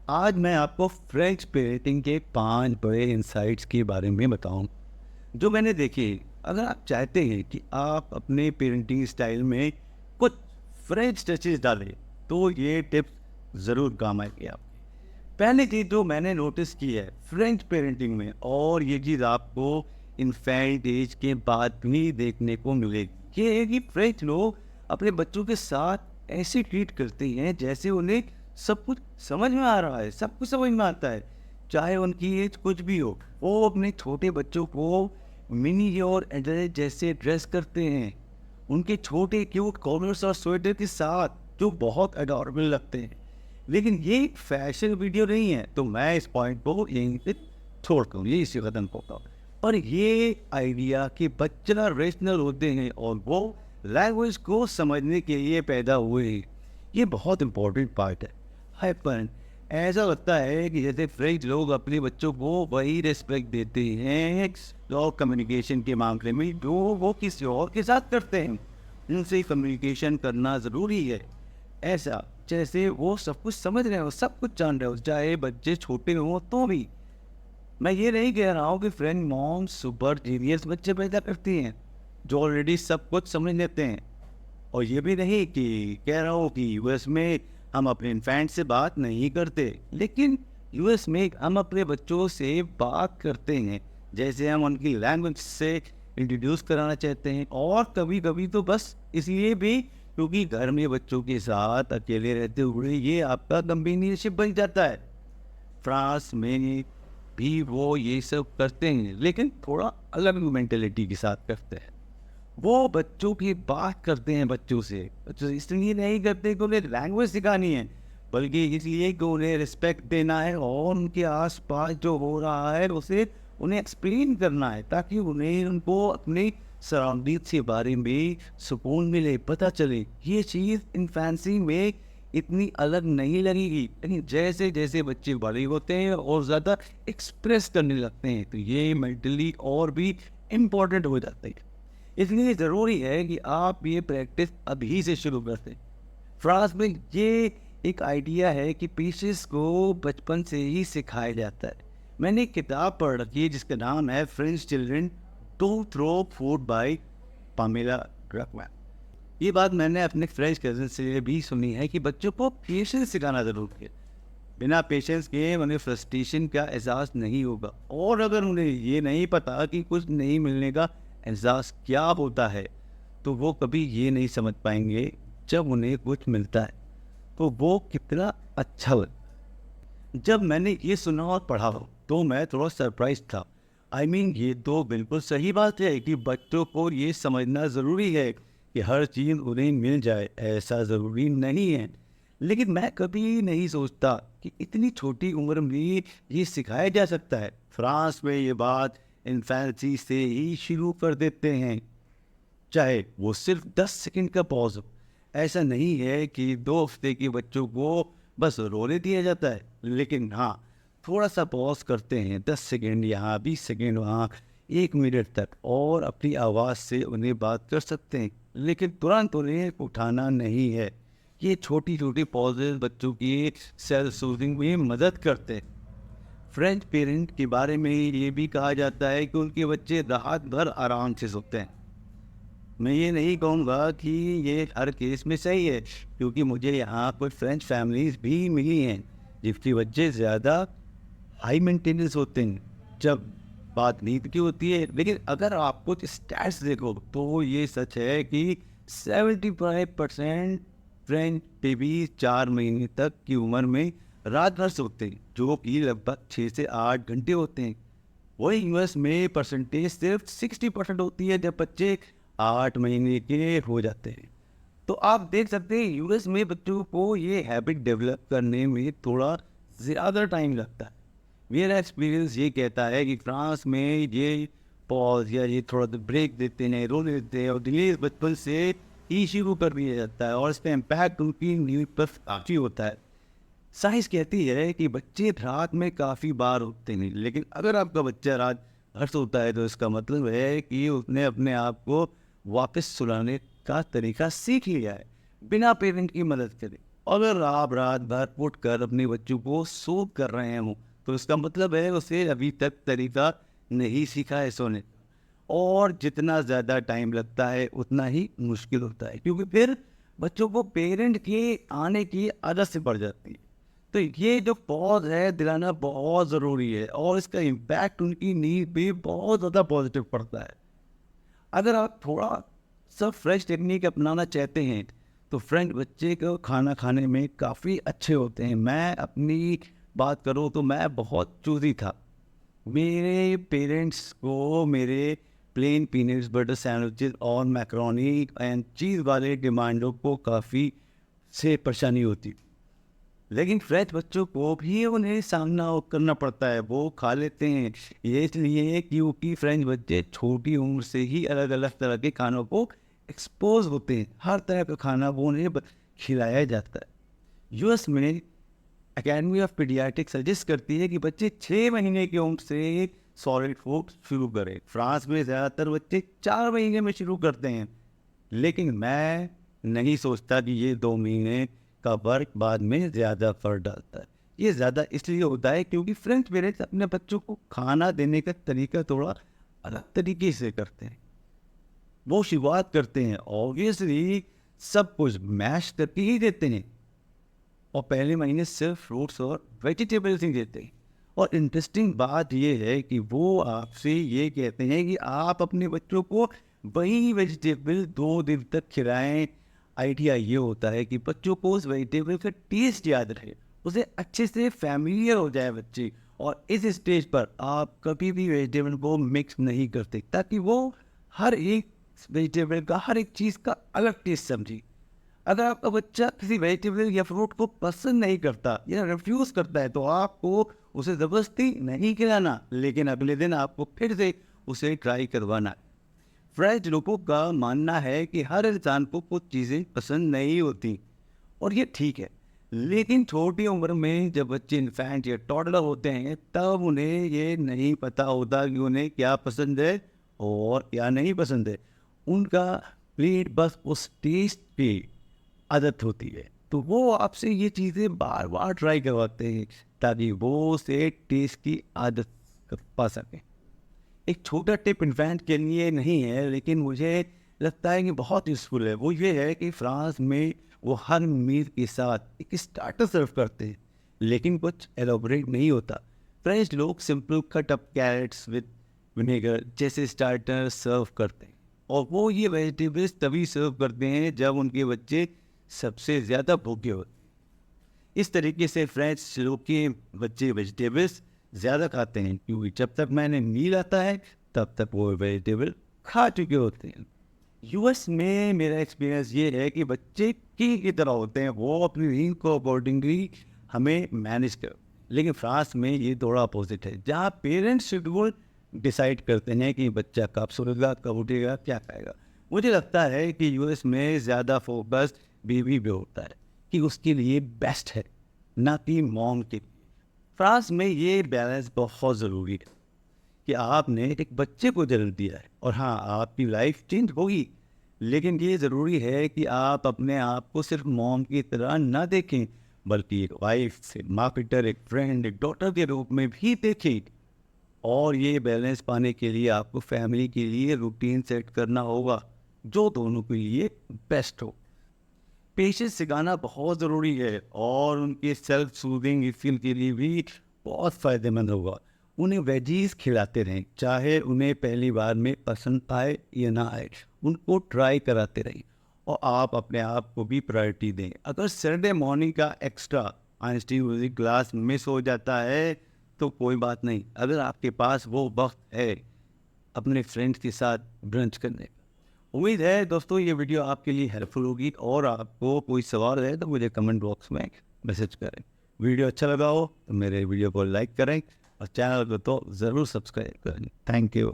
आज मैं आपको फ्रेंच पेरेंटिंग के 5 बड़े इंसाइट्स के बारे में बताऊँ, जो मैंने देखे। अगर आप चाहते हैं कि आप अपने पेरेंटिंग स्टाइल में कुछ फ्रेंच टचेस डालें, तो ये टिप्स ज़रूर काम आएगी आपकी। पहली चीज़ जो मैंने नोटिस की है फ्रेंच पेरेंटिंग में, और ये चीज़ आपको इन्फेंट एज के बाद भी देखने को मिलेगी, ये है कि फ्रेंच लोग अपने बच्चों के साथ ऐसे ट्रीट करते हैं जैसे उन्हें सब कुछ समझ में आ रहा है, सब कुछ समझ में आता है, चाहे उनकी एज कुछ भी हो। वो अपने छोटे बच्चों को मिनी और एडल्ट जैसे ड्रेस करते हैं, उनके छोटे क्यूट कॉलर्स और स्वेटर के साथ, जो बहुत अडॉरेबल लगते हैं। लेकिन ये एक फैशन वीडियो नहीं है, तो मैं इस पॉइंट को यहीं पे छोड़ता हूँ, यही से ख़त्म करता हूँ। पर ये आइडिया कि बच्चा रेशनल होते हैं और वो लैंग्वेज को समझने के लिए पैदा हुए हैं, ये बहुत इंपॉर्टेंट पार्ट है। पर ऐसा लगता है कि जैसे फ्रेंच लोग अपने बच्चों को वही रिस्पेक्ट देते हैं तो कम्युनिकेशन के मामले में जो वो किसी और के साथ करते हैं। उनसे कम्युनिकेशन करना ज़रूरी है, ऐसा जैसे वो सब कुछ समझ रहे हो, सब कुछ जान रहे हो, चाहे बच्चे छोटे हों तो भी। मैं ये नहीं कह रहा हूँ कि फ्रेंड मॉम सुपर जीनियस बच्चे पैदा करती हैं जो ऑलरेडी सब कुछ समझ लेते हैं, और ये भी नहीं कि कह रहा हूँ कि यूएस में हम अपने इन्फेंट से बात नहीं करते, लेकिन यूएस में हम अपने बच्चों से बात करते हैं जैसे हम उनकी लैंग्वेज से इंट्रोड्यूस कराना चाहते हैं। और कभी कभी तो बस इसलिए भी क्योंकि घर में बच्चों के साथ अकेले रहते हुए ये आपका कंपेनियनशिप बन जाता है। फ्रांस में भी वो ये सब करते हैं, लेकिन थोड़ा अलग मेंटेलिटी के साथ करते हैं। वो बच्चों की बात करते हैं बच्चों से इसलिए नहीं करते कि उन्हें लैंग्वेज सिखानी है, बल्कि इसलिए कि उन्हें रिस्पेक्ट देना है और उनके आसपास जो हो रहा है उसे उन्हें एक्सप्लेन करना है, ताकि उन्हें उनको अपने सराउंडिंग्स के बारे में सुकून मिले, पता चले। ये चीज़ इन्फेंसी में इतनी अलग नहीं लगेगी, लेकिन जैसे जैसे बच्चे बड़े होते हैं और ज़्यादा एक्सप्रेस करने लगते हैं, तो ये मेंटली और भी इम्पोर्टेंट हो जाता है। इसलिए ज़रूरी है कि आप ये प्रैक्टिस अभी से शुरू कर दें। फ्रांस में ये एक आइडिया है कि पेशेंस को बचपन से ही सिखाया जाता है। मैंने एक किताब पढ़ रखी है जिसका नाम है French children don't throw food by Pamela Druckerman. ये बात मैंने अपने फ्रेंच कज़न से भी सुनी है कि बच्चों को पेशेंस सिखाना ज़रूरी है। बिना पेशेंस के उन्हें फ्रस्ट्रेशन का एहसास नहीं होगा, और अगर उन्हें ये नहीं पता कि कुछ नहीं मिलने का एहसास क्या होता है, तो वो कभी ये नहीं समझ पाएंगे जब उन्हें कुछ मिलता है तो वो कितना अच्छा लगता है। जब मैंने ये सुना और पढ़ा तो मैं थोड़ा सरप्राइज था। ये तो बिल्कुल सही बात है कि बच्चों को ये समझना ज़रूरी है कि हर चीज़ उन्हें मिल जाए, ऐसा ज़रूरी नहीं है। लेकिन मैं कभी नहीं सोचता कि इतनी छोटी उम्र में ये सिखाया जा सकता है। फ्रांस में ये बात इन्फेंसी से ही शुरू कर देते हैं, चाहे वो सिर्फ 10 सेकंड का पॉज हो। ऐसा नहीं है कि 2 हफ्ते के बच्चों को बस रोने दिया जाता है, लेकिन हाँ, थोड़ा सा पॉज करते हैं, 10 सेकंड यहाँ, 20 सेकंड वहाँ, 1 मिनट तक, और अपनी आवाज़ से उन्हें बात कर सकते हैं, लेकिन तुरंत उन्हें उठाना नहीं है। ये छोटी छोटी पॉजेज बच्चों की सेल्फ सूदिंग में मदद करते हैं। फ्रेंच पेरेंट के बारे में ये भी कहा जाता है कि उनके बच्चे रात भर आराम से सोते हैं। मैं ये नहीं कहूँगा कि ये हर केस में सही है, क्योंकि मुझे यहाँ पर फ्रेंच फैमिलीज भी मिली हैं जिसके बच्चे ज़्यादा हाई मेंटेनेंस होते हैं जब बात नींद की होती है। लेकिन अगर आप कुछ स्टैट्स देखो तो ये सच है कि 75% फ्रेंच बेबी 4 महीने तक की उम्र में रात भर सोते हैं, जो कि लगभग 6 से 8 घंटे होते हैं। वही यूएस में परसेंटेज सिर्फ 60% होती है जब बच्चे 8 महीने के हो जाते हैं। तो आप देख सकते हैं यूएस में बच्चों को ये हैबिट डेवलप करने में थोड़ा ज़्यादा टाइम लगता है। मेरा एक्सपीरियंस ये कहता है कि फ्रांस में ये पॉज या ये थोड़ा ब्रेक देते हैं, रोने देते हैं, और डिले बचपन से ही शुरू कर दिया जाता है, और इसका इम्पैक्ट उनकी नींद पर काफ़ी होता है। साइंस कहती है कि बच्चे रात में काफ़ी बार उठते हैं, लेकिन अगर आपका बच्चा रात भर सोता है तो इसका मतलब है कि उसने अपने आप को वापस सुलाने का तरीका सीख लिया है, बिना पेरेंट की मदद करे। अगर आप रात भर उठकर अपने बच्चों को सूप कर रहे हो तो इसका मतलब है उसे अभी तक तरीका नहीं सीखा है सोने का। और जितना ज़्यादा टाइम लगता है उतना ही मुश्किल होता है, क्योंकि फिर बच्चों को पेरेंट के आने की आदत से पड़ जाती है। तो ये जो पॉज है दिलाना बहुत ज़रूरी है और इसका इम्पैक्ट उनकी नींद पे बहुत ज़्यादा पॉजिटिव पड़ता है। अगर आप थोड़ा सा फ्रेश टेक्निक अपनाना चाहते हैं तो फ्रेंड बच्चे को खाना खाने में काफ़ी अच्छे होते हैं। मैं अपनी बात करूँ तो मैं बहुत चूज़ी था। मेरे पेरेंट्स को मेरे प्लेन पीनट्स बटर सैंडविचेस और मैकरोनी एंड चीज़ वाले डिमांडों को काफ़ी से परेशानी होती थी। लेकिन फ्रेंच बच्चों को भी उन्हें सामना करना पड़ता है, वो खा लेते हैं। ये इसलिए क्योंकि फ्रेंच बच्चे छोटी उम्र से ही अलग अलग तरह के खानों को एक्सपोज होते हैं। हर तरह का खाना वो उन्हें खिलाया जाता है। यूएस में एकेडमी ऑफ पीडियाट्रिक्स सजेस्ट करती है कि बच्चे 6 महीने की उम्र से सॉलिड फूड शुरू करें। फ्रांस में ज़्यादातर बच्चे 4 महीने में शुरू करते हैं, लेकिन मैं नहीं सोचता कि ये 2 महीने का वर्क बाद में ज़्यादा फर्क डालता है। ये ज़्यादा इसलिए होता है क्योंकि फ्रेंच पेरेंट्स अपने बच्चों को खाना देने का तरीका थोड़ा अलग तरीके से करते हैं। वो शुरुआत करते हैं ऑब्वियसली सब कुछ मैश करके ही देते हैं और पहले महीने सिर्फ फ्रूट्स और वेजिटेबल्स ही देते हैं। और इंटरेस्टिंग बात यह है कि वो आपसे ये कहते हैं कि आप अपने बच्चों को वही वेजिटेबल 2 दिन तक खिलाएं। आइडिया ये होता है कि बच्चों को उस वेजिटेबल का टेस्ट याद रहे, उसे अच्छे से फैमिलियर हो जाए बच्चे। और इस स्टेज पर आप कभी भी वेजिटेबल को मिक्स नहीं करते, ताकि वो हर एक वेजिटेबल का, हर एक चीज़ का अलग टेस्ट समझे। अगर आपका बच्चा किसी वेजिटेबल या फ्रूट को पसंद नहीं करता या रिफ्यूज़ करता है तो आपको उसे ज़बरदस्ती नहीं खिलाना, लेकिन अगले दिन आपको फिर से उसे ट्राई करवाना है। फ्रेंच लोगों का मानना है कि हर इंसान को कुछ चीज़ें पसंद नहीं होती और ये ठीक है, लेकिन छोटी उम्र में जब बच्चे इन्फेंट या टॉडलर होते हैं तब उन्हें ये नहीं पता होता कि उन्हें क्या पसंद है और क्या नहीं पसंद है। उनका पेट बस उस टेस्ट की आदत होती है, तो वो आपसे ये चीज़ें बार बार ट्राई करवाते हैं ताकि वो उसे टेस्ट की आदत पा सकें। एक छोटा टिप इन्फेंट के लिए नहीं है, लेकिन मुझे लगता है कि बहुत यूज़फुल है। वो ये है कि फ्रांस में वो हर मील के साथ एक स्टार्टर सर्व करते हैं, लेकिन कुछ एलोबरेट नहीं होता। फ्रेंच लोग simple cut up carrots with vinegar जैसे स्टार्टर सर्व करते हैं और वो ये वेजिटेबल्स तभी सर्व करते हैं जब उनके बच्चे सबसे ज़्यादा भूखे होते हैं। इस तरीके से फ्रेंच लोग के बच्चे वेजिटेबल्स ज़्यादा खाते हैं क्योंकि जब तक मैंने मील आता है तब तक वो वेजिटेबल खा चुके होते हैं। यूएस में मेरा एक्सपीरियंस ये है कि बच्चे की तरह होते हैं, वो अपनी नींद को अकॉर्डिंगली हमें मैनेज कर। लेकिन फ्रांस में ये थोड़ा अपोजिट है, जहाँ पेरेंट्स शेड्यूल डिसाइड करते हैं कि बच्चा कब सोएगा, कब उठेगा, क्या खाएगा। मुझे लगता है कि यूएस में ज़्यादा फोकस बेबी पे होता है कि उसके लिए बेस्ट है, ना कि मॉम के लिए। फ्रांस में ये बैलेंस बहुत ज़रूरी है कि आपने एक बच्चे को जन्म दिया है और हाँ, आपकी लाइफ चेंज होगी, लेकिन ये ज़रूरी है कि आप अपने आप को सिर्फ मॉम की तरह ना देखें, बल्कि एक वाइफ, एक मार्केटर, एक फ्रेंड, एक डॉटर के रूप में भी देखें। और ये बैलेंस पाने के लिए आपको फैमिली के लिए रूटीन सेट करना होगा जो दोनों के लिए बेस्ट हो। पेशेंस सिखाना बहुत ज़रूरी है और उनके सेल्फ सूदिंग स्किल के लिए भी बहुत फ़ायदेमंद होगा। उन्हें वेजीज खिलाते रहें, चाहे उन्हें पहली बार में पसंद आए या ना आए, उनको ट्राई कराते रहें और आप अपने आप को भी प्रायोरिटी दें। अगर सैटरडे मॉर्निंग का extra Einstein music class miss हो जाता है तो कोई बात नहीं, अगर आपके पास वो वक्त है अपने फ्रेंड्स के साथ ब्रंच करने का। उम्मीद है दोस्तों ये वीडियो आपके लिए हेल्पफुल होगी और आपको कोई सवाल है तो मुझे कमेंट बॉक्स में मैसेज करें। वीडियो अच्छा लगा हो तो मेरे वीडियो को लाइक करें और चैनल को तो ज़रूर सब्सक्राइब करें। Thank you.